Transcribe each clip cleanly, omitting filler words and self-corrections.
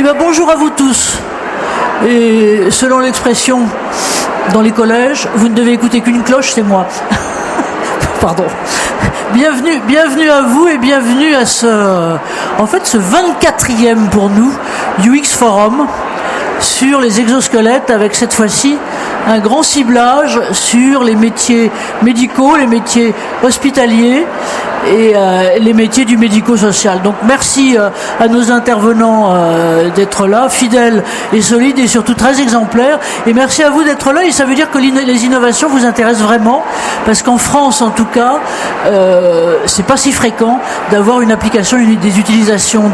Eh bien, bonjour à vous tous. Et selon l'expression dans les collèges, vous ne devez écouter qu'une cloche, c'est moi. Pardon. Bienvenue à vous et bienvenue à ce 24e pour nous UX Forum sur les exosquelettes, avec cette fois-ci un grand ciblage sur les métiers médicaux, les métiers hospitaliers et les métiers du médico-social. Donc merci à nos intervenants d'être là, fidèles et solides et surtout très exemplaires. Et merci à vous d'être là, et ça veut dire que les innovations vous intéressent vraiment, parce qu'en France en tout cas, c'est pas si fréquent d'avoir une application, des utilisations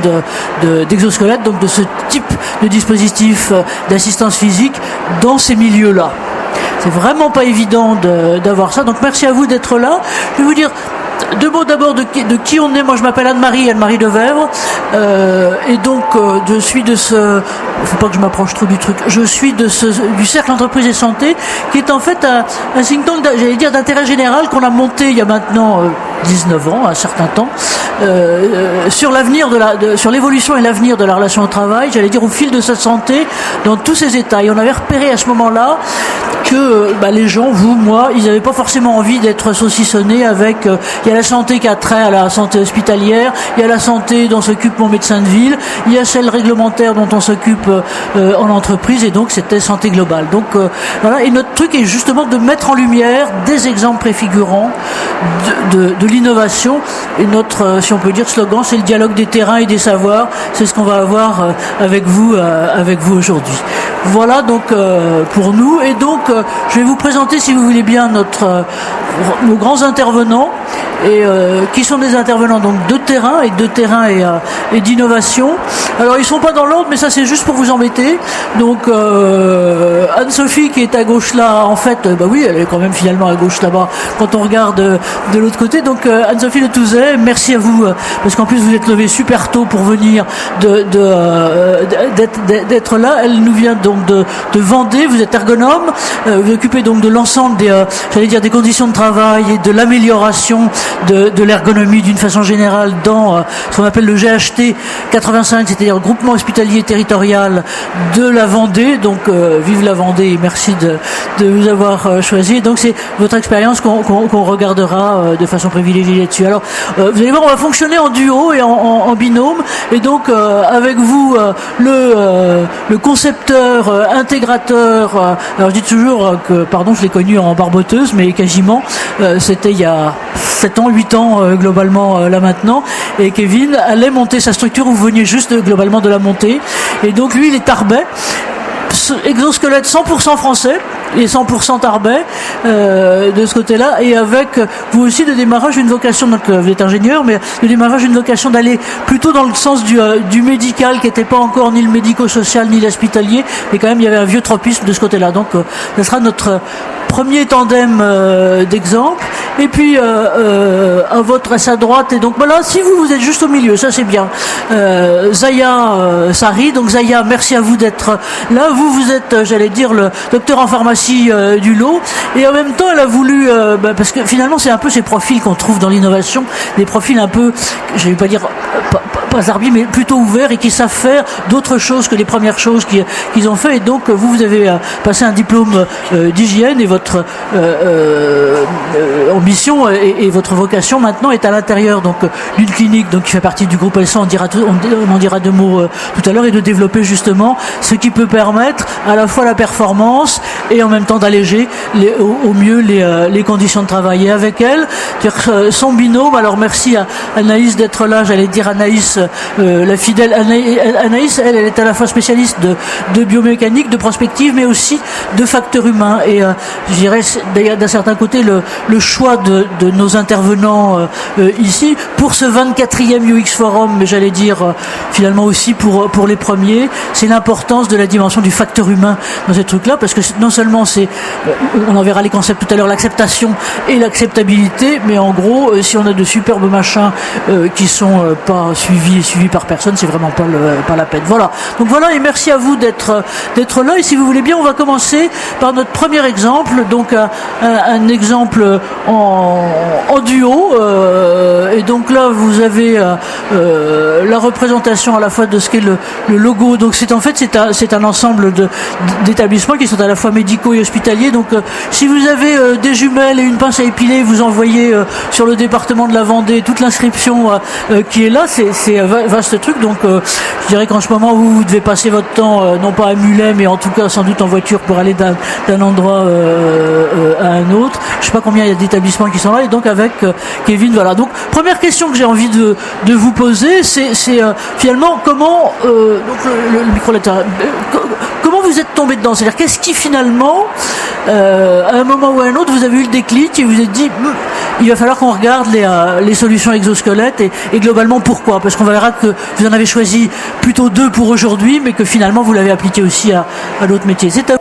d'exosquelettes, donc de ce type de dispositif d'assistance physique dans ces milieux-là. C'est vraiment pas évident d'avoir ça, donc merci à vous d'être là. Je vais vous dire deux mots d'abord de qui on est. Moi je m'appelle Anne-Marie Devèvre, et donc je suis de ce... faut pas que je m'approche trop du truc. Je suis du Cercle Entreprise et Santé, qui est en fait un think tank, j'allais dire, d'intérêt général qu'on a monté il y a maintenant 19 ans, un certain temps, sur l'avenir sur l'évolution et l'avenir de la relation au travail, j'allais dire au fil de sa santé, dans tous ses états. Et on avait repéré à ce moment-là que les gens, vous, moi, ils n'avaient pas forcément envie d'être saucissonnés avec... il y a la santé qui a trait à la santé hospitalière, il y a la santé dont s'occupe mon médecin de ville, il y a celle réglementaire dont on s'occupe en entreprise, et donc c'était santé globale. Donc voilà, et notre truc est justement de mettre en lumière des exemples préfigurants de l'innovation, et notre, si on peut dire, slogan, c'est le dialogue des terrains et des savoirs. C'est ce qu'on va avoir avec vous aujourd'hui. Voilà donc pour nous, et donc je vais vous présenter, si vous voulez bien, nos grands intervenants, et qui sont des intervenants donc de terrain et d'innovation. Alors ils sont pas dans l'ordre, mais ça c'est juste pour vous embêter. Donc Anne-Sophie, qui est à gauche là, en fait, oui, elle est quand même finalement à gauche là-bas quand on regarde de l'autre côté. Donc Anne-Sophie Le Touzet, merci à vous, parce qu'en plus vous êtes levé super tôt pour venir d'être là. Elle nous vient donc de Vendée. Vous êtes ergonome, vous occupez donc de l'ensemble des conditions de travail et de l'amélioration de l'ergonomie d'une façon générale dans ce qu'on appelle le GHT 85, c'est-à-dire le groupement hospitalier territorial de la Vendée. Donc vive la Vendée, et merci de vous avoir choisi. Donc c'est votre expérience qu'on regardera de façon privilégiée là-dessus. Alors vous allez voir, on va fonctionner en duo et en binôme, et donc avec vous le concepteur, intégrateur, alors je dis toujours que, pardon, je l'ai connu en barboteuse, mais quasiment, c'était il y a 7 ans, 8 ans globalement là maintenant, et Kevin allait monter sa structure, vous veniez juste globalement de la monter, et donc lui il est Tarbais, exosquelette 100% français et 100% Tarbais de ce côté-là, et avec vous aussi de démarrage une vocation, donc vous êtes ingénieur, mais de démarrage une vocation d'aller plutôt dans le sens du médical, qui n'était pas encore ni le médico-social ni l'hospitalier, mais quand même il y avait un vieux tropisme de ce côté-là. Donc ça sera notre premier tandem d'exemple. Et puis à sa droite, et donc voilà, si vous êtes juste au milieu, ça c'est bien, Zaya Sari. Donc Zaya, merci à vous d'être là. Vous êtes, j'allais dire, le docteur en pharmacie du lot, et en même temps elle a voulu, parce que finalement c'est un peu ces profils qu'on trouve dans l'innovation, des profils un peu, je vais pas dire pas zarbi, mais plutôt ouverts, et qui savent faire d'autres choses que les premières choses qu'ils ont fait. Et donc vous avez passé un diplôme d'hygiène, et votre ambition et votre vocation maintenant est à l'intérieur donc d'une clinique, donc qui fait partie du groupe LSA, on en dira deux mots tout à l'heure, et de développer justement ce qui peut permettre à la fois la performance et en même temps d'alléger au mieux les conditions de travail. Et avec elle, son binôme, alors merci à Anaïs d'être là, j'allais dire Anaïs, la fidèle Anaïs, elle est à la fois spécialiste de biomécanique, de prospective, mais aussi de facteurs humains, et je dirais d'ailleurs d'un certain côté le choix de nos intervenants ici pour ce 24e UX Forum, mais j'allais dire finalement aussi pour les premiers, c'est l'importance de la dimension du facteur humain dans ces trucs-là, parce que non seulement c'est, on en verra les concepts tout à l'heure, l'acceptation et l'acceptabilité, mais en gros, si on a de superbes machins qui sont pas suivis suivi par personne, c'est vraiment pas la peine. Voilà. Donc voilà, et merci à vous d'être là. Et si vous voulez bien, on va commencer par notre premier exemple. Donc un exemple en duo. Et donc là, vous avez la représentation à la fois de ce qu'est le logo. Donc c'est un ensemble d'établissements qui sont à la fois médicaux et hospitaliers. Donc si vous avez des jumelles et une pince à épiler, vous envoyez sur le département de la Vendée toute l'inscription qui est là. C'est un vaste truc. Donc je dirais qu'en ce moment vous devez passer votre temps non pas à Mulet, mais en tout cas sans doute en voiture pour aller d'un endroit à un autre. Je sais pas combien il y a d'établissements qui sont là. Et donc avec Kevin, voilà. Donc première question que j'ai envie de vous poser, c'est finalement comment donc le micro latéral, comment vous êtes tombé dedans? C'est-à-dire qu'est-ce qui finalement à un moment ou à un autre vous avez eu le déclic et vous êtes dit il va falloir qu'on regarde les solutions exosquelettes et globalement pourquoi? Parce qu'on verra que vous en avez choisi plutôt 2 pour aujourd'hui, mais que finalement vous l'avez appliqué aussi à d'autres métiers. C'est à